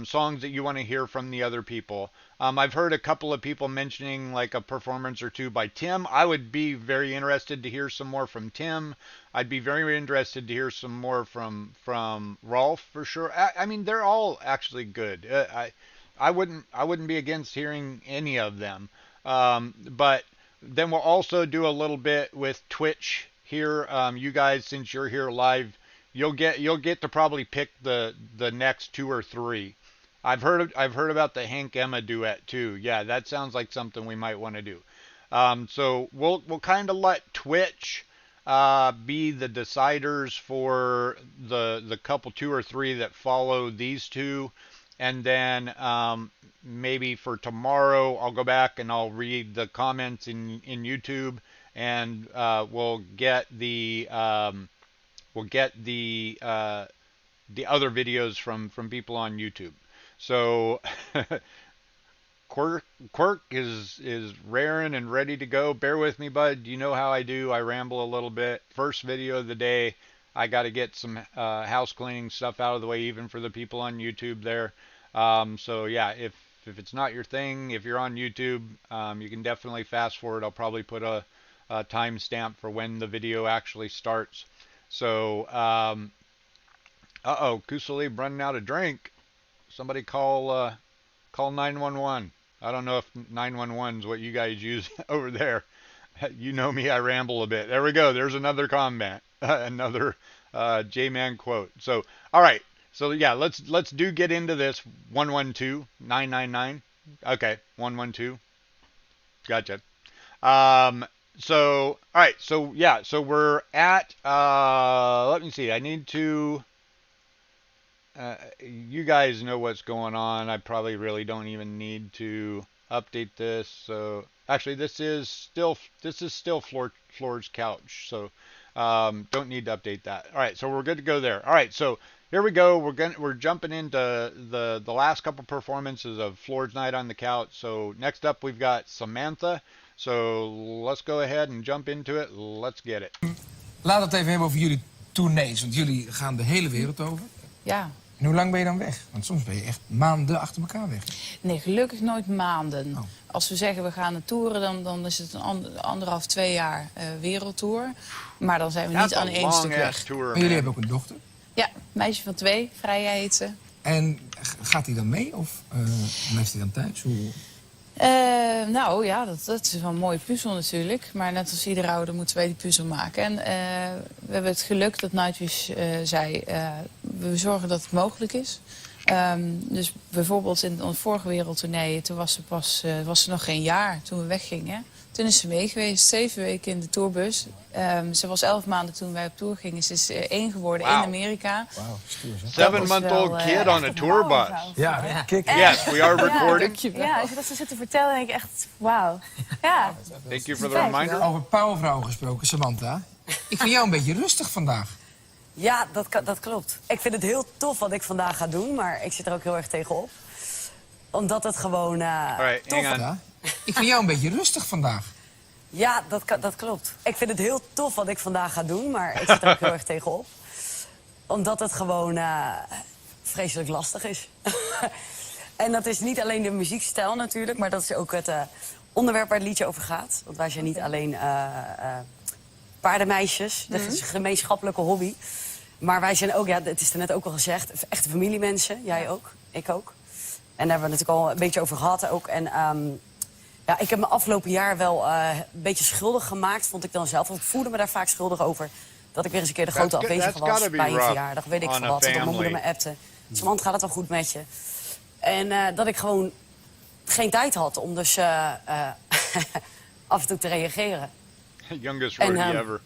songs that you want to hear from the other people. I've heard a couple of people mentioning like a performance or two by Tim. I would be very interested to hear some more from Tim. I'd be very interested to hear some more from Rolf for sure. I mean, they're all actually good. I wouldn't be against hearing any of them. But then we'll also do a little bit with Twitch here. You guys, since you're here live, you'll get to probably pick the next 2 or 3. I've heard about the Hank Emma duet too. Yeah, that sounds like something we might want to do. So we'll kind of let Twitch be the deciders for the couple 2 or 3 that follow these two, and then maybe for tomorrow I'll go back and I'll read the comments in YouTube, and we'll get the other videos from people on YouTube. So Quirk is raring and ready to go. Bear with me, bud. You know how I do. I ramble a little bit. First video of the day. I got to get some house cleaning stuff out of the way, even for the people on YouTube there. So yeah, if it's not your thing, if you're on YouTube, you can definitely fast forward. I'll probably put a timestamp for when the video actually starts. So, uh-oh, Kusalib running out of drink. Somebody call 911. I don't know if 911 is what you guys use over there. You know me, I ramble a bit. There we go. There's another comment, another J-Man quote. So, all right. So yeah, let's do get into this. 112-999. Okay, 112. Gotcha. So, all right. So, yeah. So we're at, let me see. I need to, you guys know what's going on. I probably really don't even need to update this. So, actually, this is still Floor's couch. So, don't need to update that. All right. So we're good to go there. All right. So here we go. We're jumping into the last couple performances of Floor's night on the couch. So next up, we've got Samantha. So let's go ahead and jump into it. Let's get it. Laten we het even hebben over jullie tournees. Want jullie gaan de hele wereld over. Ja. En hoe lang ben je dan weg? Want soms ben je echt maanden achter elkaar weg. Nee, gelukkig nooit maanden. Oh. Als we zeggen we gaan een toeren, dan is het een anderhalf, 2 jaar wereldtour. Maar dan zijn we niet That's aan a één stuk long ass weg. tour, Maar jullie man. hebben ook een dochter. Ja, meisje van 2, Vrij heet ze. En gaat hij dan mee? Of blijft hij dan thuis? Hoe... Nou ja, dat is wel een mooie puzzel natuurlijk. Maar net als iedere ouder moeten wij die puzzel maken. En we hebben het geluk dat Nightwish zei, we zorgen dat het mogelijk is. Dus bijvoorbeeld in onze vorige wereldtournee, toen was ze nog geen jaar toen we weggingen. Toen is ze mee geweest, 7 weken in de tourbus. Ze was 11 maanden toen wij op tour gingen. Ze is 1 geworden in Wauw. Amerika. Wauw, stoer zeg. 7-month-old kid on a tour bus. Ja, kijk. Yes, we are recording. Dankjewel. Ja, als je dat zo zit te vertellen, denk ik echt, wauw. Ja, Thank you for the reminder. Over powervrouw gesproken, Samantha. Ik vind jou een beetje rustig vandaag. Ja, dat klopt. Ik vind het heel tof wat ik vandaag ga doen, maar ik zit er ook heel erg tegenop. Omdat het gewoon All right, tof hang on. Ja? Ik vind jou een beetje rustig vandaag. Ja, dat klopt. Ik vind het heel tof wat ik vandaag ga doen, maar ik zit er ook heel erg tegenop. Omdat het gewoon vreselijk lastig is. En dat is niet alleen de muziekstijl natuurlijk, maar dat is ook het onderwerp waar het liedje over gaat. Want wij zijn niet alleen paardenmeisjes, dat is een gemeenschappelijke hobby. Maar wij zijn ook, ja, het is er net ook al gezegd, echte familiemensen. Jij ook, ik ook. En daar hebben we het natuurlijk al een beetje over gehad ook. En ja, ik heb me afgelopen jaar wel een beetje schuldig gemaakt, vond ik dan zelf. Want ik voelde me daar vaak schuldig over. Dat ik weer eens een keer de grote That's afwezige gotta was be bij een rough verjaardag. Weet ik on veel a wat. Dat mijn moeder family. me appte. Samantha, gaat het wel goed met je? En dat ik gewoon geen tijd had om dus af en toe te reageren. Youngest En, roadie ever.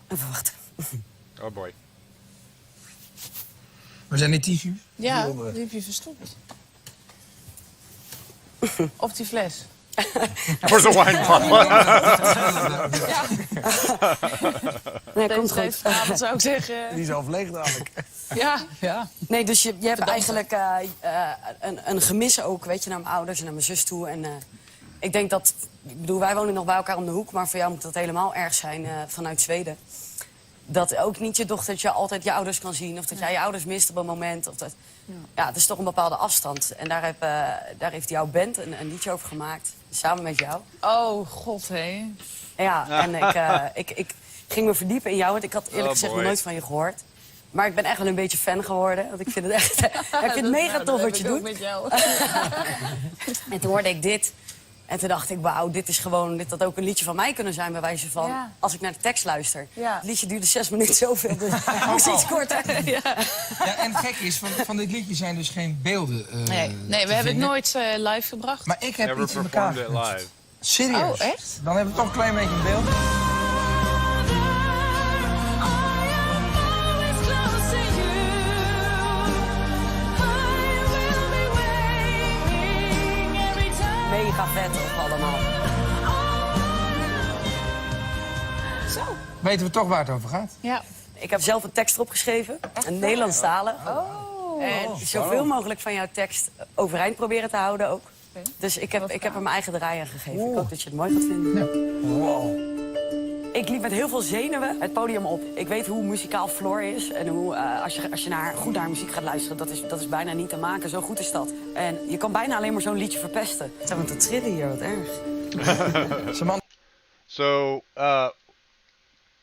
Even wachten. Oh boy. We zijn die tissues. Ja, die heb je verstopt. Of die fles. For the wine bottle. Nee, komt Deze goed. heeft vanavond zou ik zeggen. Die is half leeg dadelijk. Ja. Nee, dus je hebt eigenlijk een gemis ook, weet je, naar mijn ouders en naar mijn zus toe. En ik denk dat, ik bedoel, wij wonen nog bij elkaar om de hoek, maar voor jou moet dat helemaal erg zijn vanuit Zweden. Dat ook niet je dochtertje altijd je ouders kan zien, of dat jij je ouders mist op een moment. Of dat, ja, het is toch een bepaalde afstand. En daar heeft jouw band een liedje over gemaakt, samen met jou. Oh, god, hé. Ja, en ik ging me verdiepen in jou, want ik had eerlijk gezegd nog boy. nooit van je gehoord. Maar ik ben echt wel een beetje fan geworden, want ik vind het echt... ik vind het mega tof wat je doet. met jou. En toen hoorde ik dit. En toen dacht ik, wauw, dit is gewoon... Dit had ook een liedje van mij kunnen zijn, bij wijze van... Ja. Als ik naar de tekst luister. Ja. Het liedje duurde 6 minuten zoveel, dus het moest iets korter. Ja. Ja, en het gek is, van dit liedje zijn dus geen beelden Nee, te we hebben het vinden. nooit live gebracht. Maar ik heb Never iets in elkaar performed it geknutst. live. Serieus? Oh, echt? Dan hebben we toch een klein beetje een beeld. Mega vet ook allemaal. Zo. Weten we toch waar het over gaat? Ja. Ik heb zelf een tekst erop geschreven, een Nederlandstalig. Oh. En zoveel mogelijk van jouw tekst overeind proberen te houden ook. Oké. Dus ik heb er mijn eigen draai aan gegeven. Ik hoop dat je het mooi gaat vinden. Wow. Ik liep met heel veel zenuwen het podium op. Ik weet hoe muzikaal Floor is. En hoe, als je goed naar muziek gaat luisteren, dat is bijna niet te maken. Zo goed is dat. En je kan bijna alleen maar zo'n liedje verpesten. Het zijn we te trillen hier, wat erg. Samantha, So,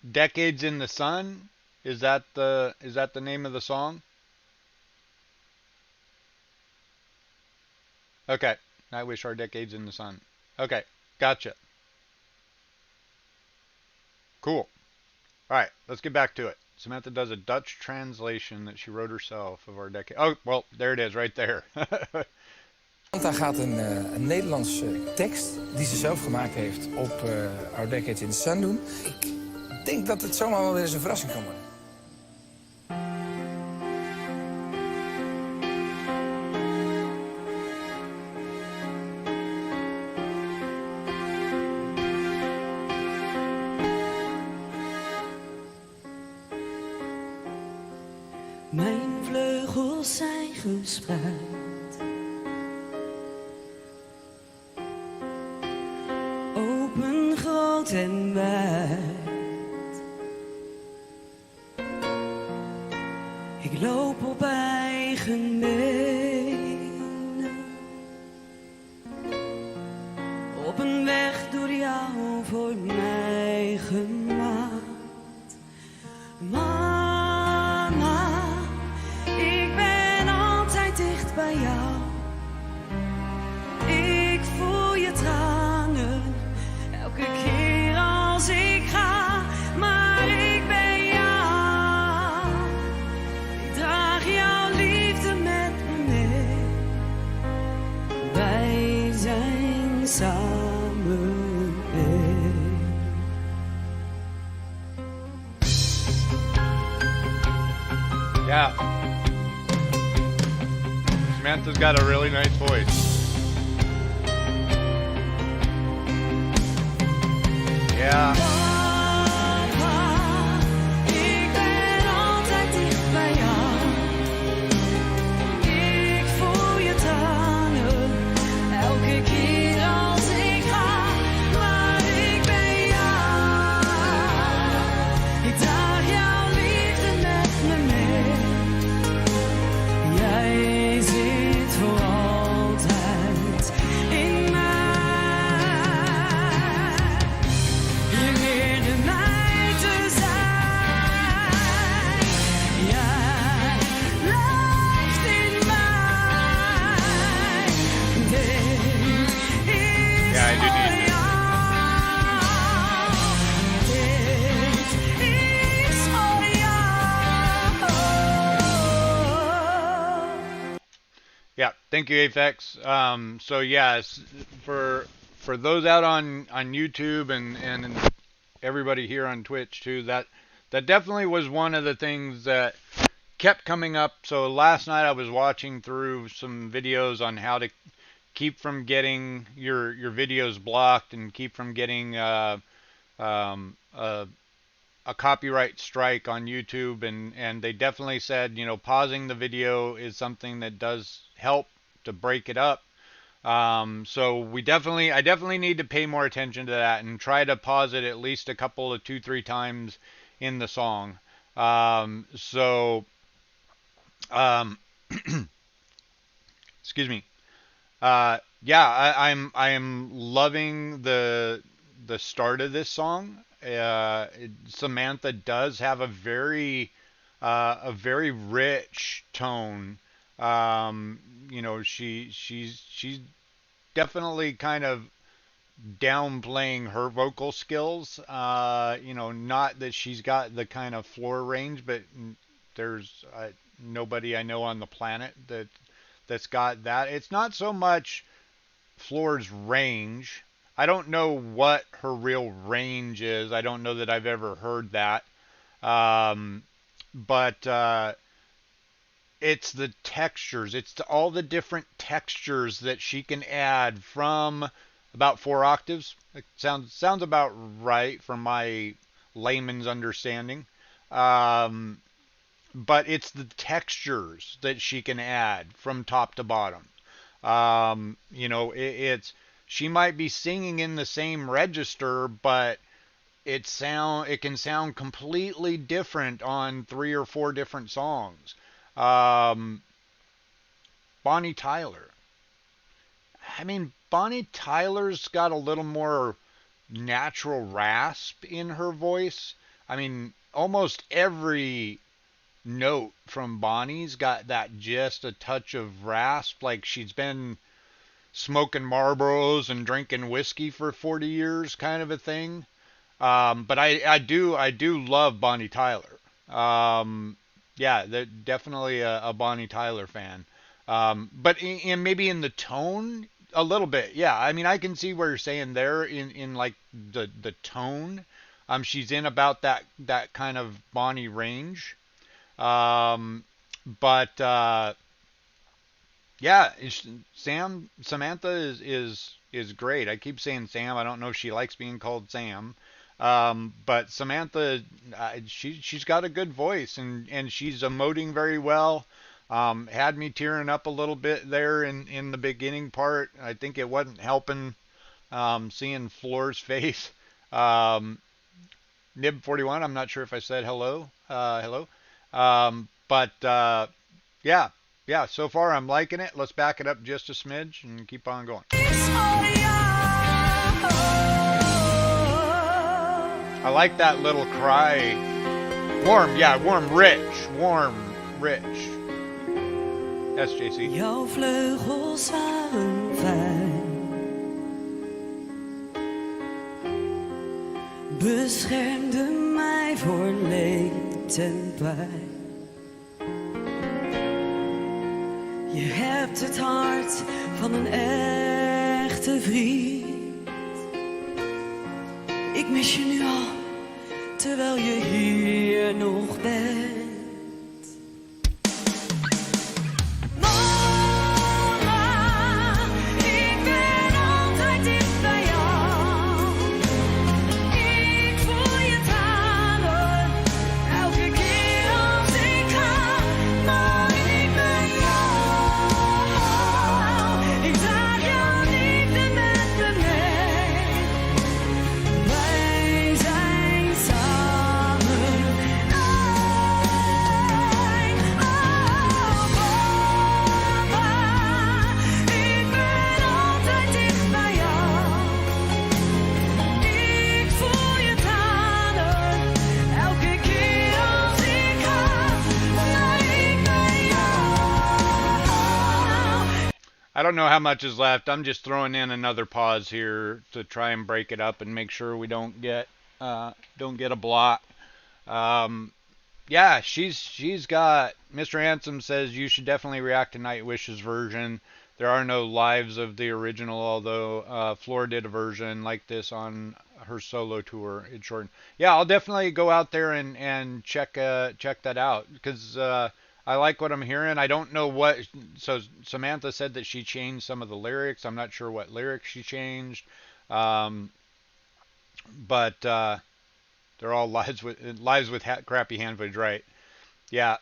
Decades in the Sun, is that the name of the song? Okay, Nightwish are Decades in the Sun. Okay, gotcha. Cool. All right, let's get back to it. Samantha does a Dutch translation that she wrote herself of our decade. Oh, well, there it is, right there. Samantha gaat een Nederlandse tekst die ze zelf gemaakt heeft op Our Decade in the Sun doen. Ik denk dat het zomaar wel weer eens een verrassing kan worden. Mijn vleugels zijn gespreid. Open, groot en wijd. Ik loop op eigen benen. Op een weg door jou voor mij gemaakt. Mama, ik ben altijd dicht bij jou. Ik voel je tranen elke keer als ik ga, maar ik ben jou. Ik draag jouw liefde met me mee. Wij zijn samen één. Yeah. Samantha's got a really nice voice. Yeah. Papa, ik ben altijd dicht bij jou. Ik voel je tranen elke keer als ik ga, maar ik ben jou. Ik draag jouw liefde met me mee. Jij zit voor altijd in mij. Je leerde mij te zijn. Jij blijft in mij. Dit is Ja, I do voor need this. jou. Dit is voor jou. Yeah, thank you, Apex. So yes, for those out on YouTube and everybody here on Twitch too, that definitely was one of the things that kept coming up. So last night I was watching through some videos on how to keep from getting your videos blocked and keep from getting a copyright strike on YouTube, and they definitely said, you know, pausing the video is something that does help to break it up. So I definitely need to pay more attention to that and try to pause it at least a couple of 2-3 times in the song. Excuse me. Yeah, I am loving the start of this song. Samantha does have a very rich tone. You know, she's definitely kind of downplaying her vocal skills. You know, not that she's got the kind of floor range, but there's nobody I know on the planet that's got that. It's not so much floor's range. I don't know what her real range is. I don't know that I've ever heard that. But it's the textures. It's all the different textures that she can add from about 4 octaves. It sounds about right from my layman's understanding. But it's the textures that she can add from top to bottom. You know, she might be singing in the same register, but it can sound completely different on 3 or 4 different songs. Bonnie Tyler. I mean, Bonnie Tyler's got a little more natural rasp in her voice. I mean, almost every note from Bonnie's got that just a touch of rasp, like she's been smoking Marlboros and drinking whiskey for 40 years kind of a thing. But I do love Bonnie Tyler. Yeah, definitely a Bonnie Tyler fan. But maybe in the tone a little bit. Yeah, I mean, I can see where you're saying there in like the tone. She's in about that kind of Bonnie range. Um, but yeah, Samantha is great. I keep saying Sam. I don't know if she likes being called Sam. But Samantha, she's got a good voice, and she's emoting very well. Had me tearing up a little bit there in the beginning part. I think it wasn't helping seeing Floor's face. Nib 41. I'm not sure if I said hello. Hello. But yeah, yeah. So far, I'm liking it. Let's back it up just a smidge and keep on going. I like that little cry. Warm, yeah, warm, rich. Warm, rich. SJC. Jouw vleugels waren fijn, beschermden mij voor leed en pijn. Je hebt het hart van een echte vriend. Ik mis je nu al, terwijl je hier nog bent. I don't know how much is left. I'm just throwing in another pause here to try and break it up and make sure we don't get a blot. Yeah, she's got. Mr. Handsome says you should definitely react to Nightwish's version. There are no lives of the original, although Floor did a version like this on her solo tour. It's short. Yeah, I'll definitely go out there and check that out because I like what I'm hearing. I don't know what. So Samantha said that she changed some of the lyrics. I'm not sure what lyrics she changed, but they're all lives with crappy hand footage, right? Yeah.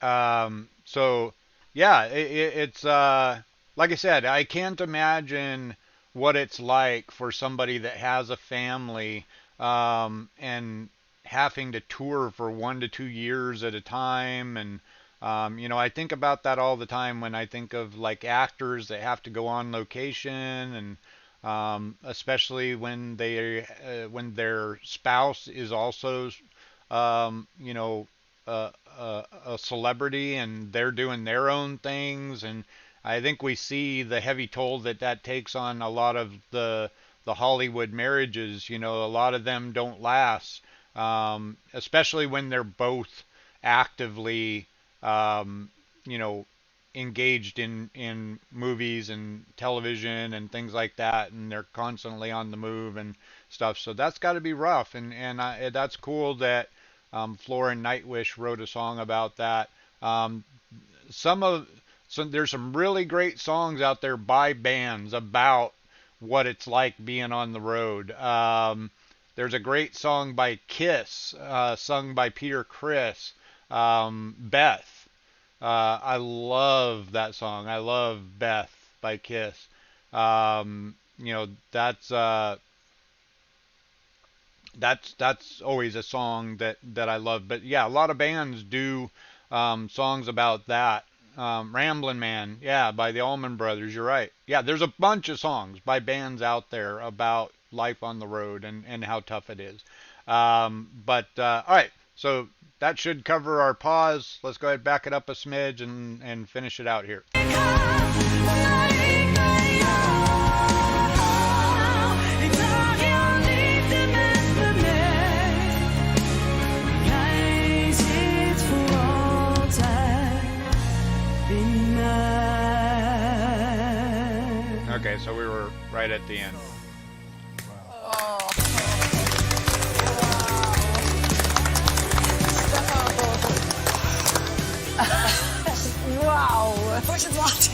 So yeah, it's like I said, I can't imagine what it's like for somebody that has a family and having to tour for 1 to 2 years at a time. And I think about that all the time when I think of like actors that have to go on location, and especially when their spouse is also a celebrity and they're doing their own things. And I think we see the heavy toll that takes on a lot of the Hollywood marriages. A lot of them don't last. Especially when they're both actively, engaged in movies and television and things like that, and they're constantly on the move and stuff. So that's got to be rough, and that's cool that Floor and Nightwish wrote a song about that. There's some really great songs out there by bands about what it's like being on the road. There's a great song by Kiss, sung by Peter Criss, Beth. I love that song. I love Beth by Kiss. That's always a song that I love. But yeah, a lot of bands do songs about that. Ramblin' Man, yeah, by the Allman Brothers. You're right. Yeah, there's a bunch of songs by bands out there about life on the road and how tough it is. All right, so that should cover our pause. Let's go ahead and back it up a smidge and finish it out here. Jij zit voor altijd in Okay, so we were right at the end. Wauw. Was het wat?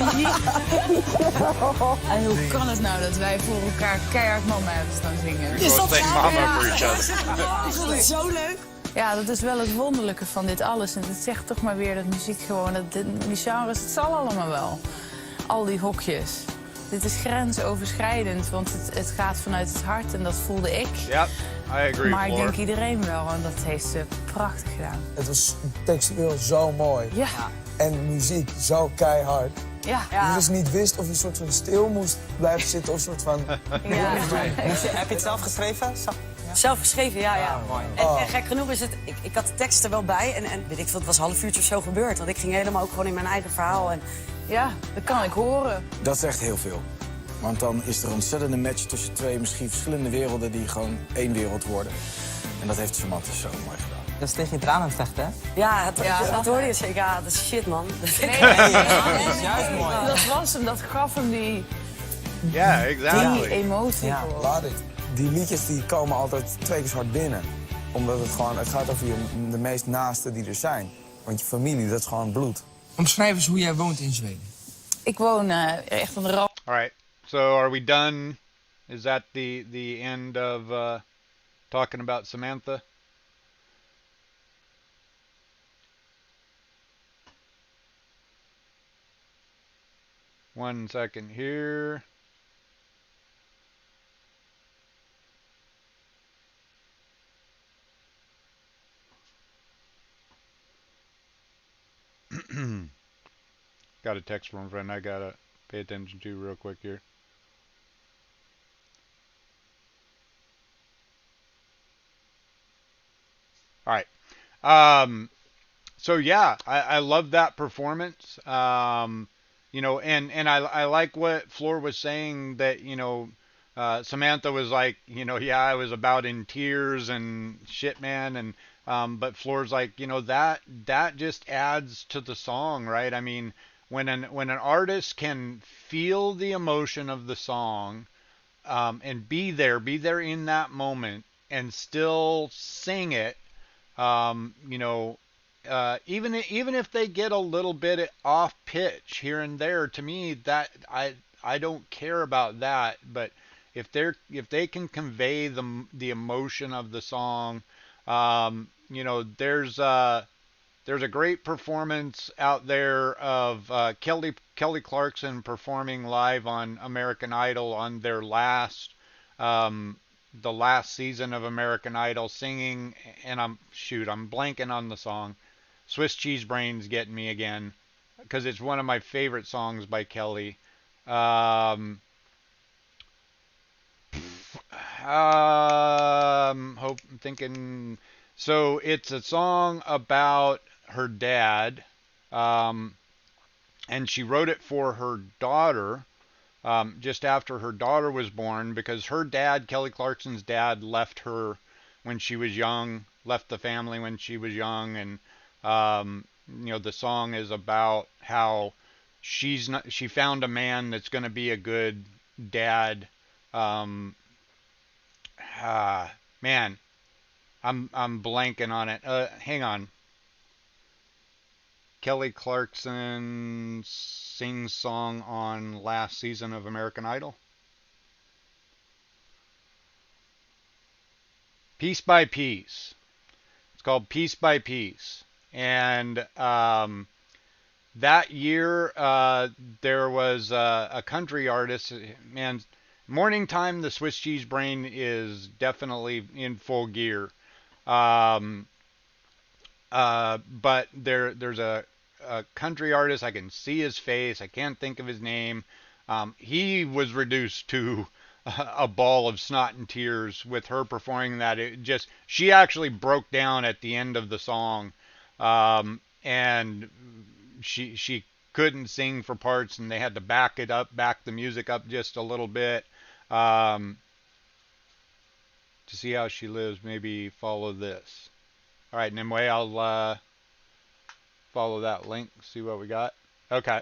En hoe kan het nou dat wij voor elkaar keihard mama hebben staan zingen? Is dat Thank gaaf? mama for each other. Ik vond het zo leuk. Ja, dat is wel het wonderlijke van dit alles. En het zegt toch maar weer dat muziek gewoon, die genres, het zal allemaal wel. Al die hokjes. Dit is grensoverschrijdend, want het gaat vanuit het hart en dat voelde ik. Yep, I agree, Maar ik Floor. denk iedereen wel en dat heeft ze prachtig gedaan. Het was textueel zo mooi. Ja, En muziek zo keihard. ja, Je dus niet wist of je een soort van stil moest blijven zitten of een soort van... ja. Heb je het zelf geschreven? Zelf geschreven, ja. mooi. En gek genoeg is het, ik had de tekst er wel bij en weet ik veel, het was een half uurtje of zo gebeurd. Want ik ging helemaal ook gewoon in mijn eigen verhaal. En Ja, dat kan ik horen. Dat is echt heel veel. Want dan is er een ontzettende match tussen twee misschien verschillende werelden die gewoon één wereld worden. En dat heeft Samantha zo mooi gedaan. Dat is tegen je tranen vechten, hè? ja, Ja, dat hoorde je zeker. Ja, dat is shit, man. Nee, Dat is juist mooi. dat was hem, dat gaf hem die Yeah, exactly. emotie Ja. gewoon. Laat ik. Die liedjes die komen altijd 2 keer zo hard binnen. Omdat het gaat over de meest naaste die er zijn. Want je familie, dat is gewoon bloed. Omschrijf eens hoe jij woont in Zweden. Ik woon echt aan de rand. All right. So are we done? Is that the end of talking about Samantha? One second here. Got a text from a friend I gotta pay attention to real quick here. All right. So yeah, I love that performance. You know, and I like what Floor was saying that, you know, Samantha was like, you know, yeah, I was about in tears and shit, man. And, but Floor's like, you know, that just adds to the song, right? I mean, when an artist can feel the emotion of the song, and be there in that moment and still sing it, you know, even if they get a little bit off pitch here and there, to me that I don't care about that. But if they can convey the emotion of the song, you know, there's a great performance out there of Kelly Clarkson performing live on American Idol on their the last season of American Idol, singing, and I'm blanking on the song. Swiss Cheese Brain's getting me again, because it's one of my favorite songs by Kelly. Thinking, so it's a song about her dad, and she wrote it for her daughter, just after her daughter was born, because her dad, Kelly Clarkson's dad, left her when she was young, left the family when she was young, and you know, the song is about how she found a man that's going to be a good dad. Man, I'm blanking on it. Hang on. Kelly Clarkson sings song on last season of American Idol. Piece by Piece. It's called Piece by Piece. And that year there was a country artist. Man, Morning Time, the Swiss Cheese Brain is definitely in full gear. But there's a country artist. I can see his face. I can't think of his name. He was reduced to a ball of snot and tears with her performing that. She actually broke down at the end of the song, and she couldn't sing for parts, and they had to back the music up just a little bit, to see how she lives. Maybe follow this. All right, anyway, I'll follow that link, see what we got. Okay.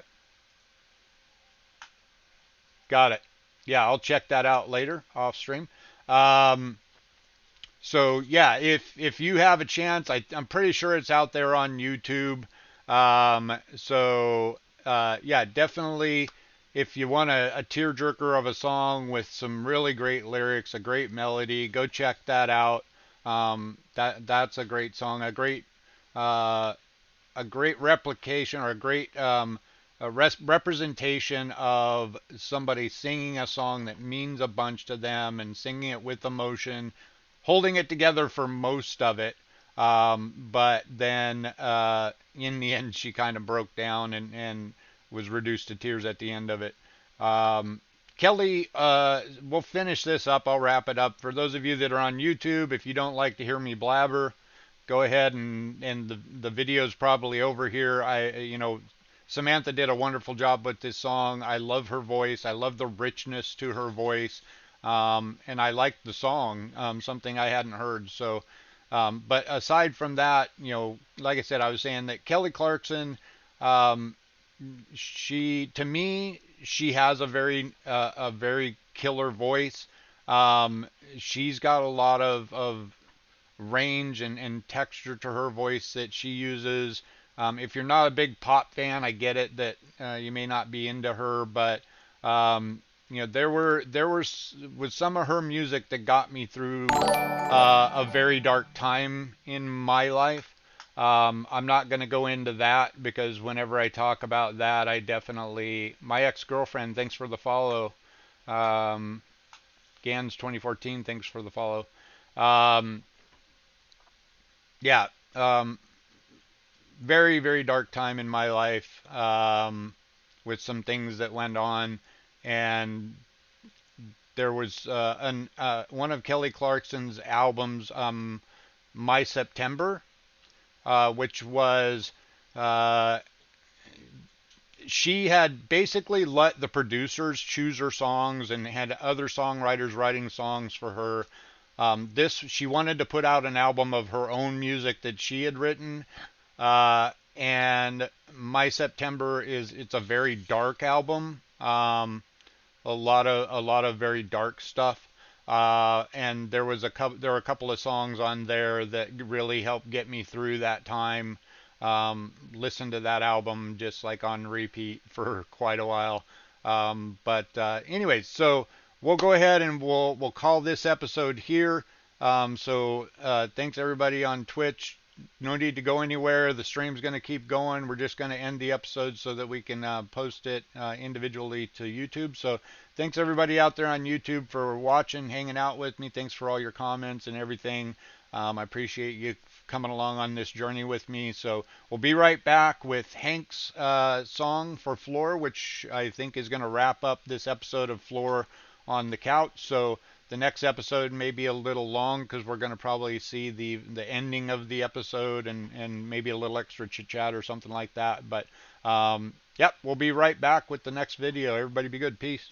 Got it. yeah, I'll check that out later off stream. Um, so yeah, if you have a chance, I'm pretty sure it's out there on YouTube. Yeah, definitely if you want a tearjerker of a song with some really great lyrics, a great melody, go check that out. That's a great song, uh, a great replication or a representation of somebody singing a song that means a bunch to them and singing it with emotion, holding it together for most of it. But then in the end, she kind of broke down and was reduced to tears at the end of it. Um, Kelly, we'll finish this up. I'll wrap it up. For those of you that are on YouTube, if you don't like to hear me blabber, go ahead and the video's probably over here. Samantha did a wonderful job with this song. I love her voice. I love the richness to her voice. And I liked the song, something I hadn't heard. So, but aside from that, like I said, I was saying that Kelly Clarkson, um, to me, she has a very killer voice. She's got a lot of range and texture to her voice that she uses. If you're not a big pop fan, I get it that you may not be into her, but there was some of her music that got me through a very dark time in my life. I'm not going to go into that because whenever I talk about that, my ex-girlfriend, thanks for the follow. Um, Gans 2014, thanks for the follow. Um, yeah, very, very dark time in my life with some things that went on. And there was one of Kelly Clarkson's albums, My September, which was uh, she had basically let the producers choose her songs and had other songwriters writing songs for her. She wanted to put out an album of her own music that she had written, and My September it's a very dark album. A lot of very dark stuff. And there were a couple of songs on there that really helped get me through that time. Listened to that album just like on repeat for quite a while. But anyways, so we'll go ahead and we'll call this episode here. Thanks everybody on Twitch. No need to go anywhere. The stream's going to keep going. We're just going to end the episode so that we can post it individually to YouTube. So thanks everybody out there on YouTube for watching, hanging out with me. Thanks for all your comments and everything. I appreciate you coming along on this journey with me. So we'll be right back with Hank's song for Floor, which I think is going to wrap up this episode of Floor on the Couch. So the next episode may be a little long because we're going to probably see the ending of the episode and maybe a little extra chit chat or something like that. But yep, we'll be right back with the next video. Everybody be good. Peace.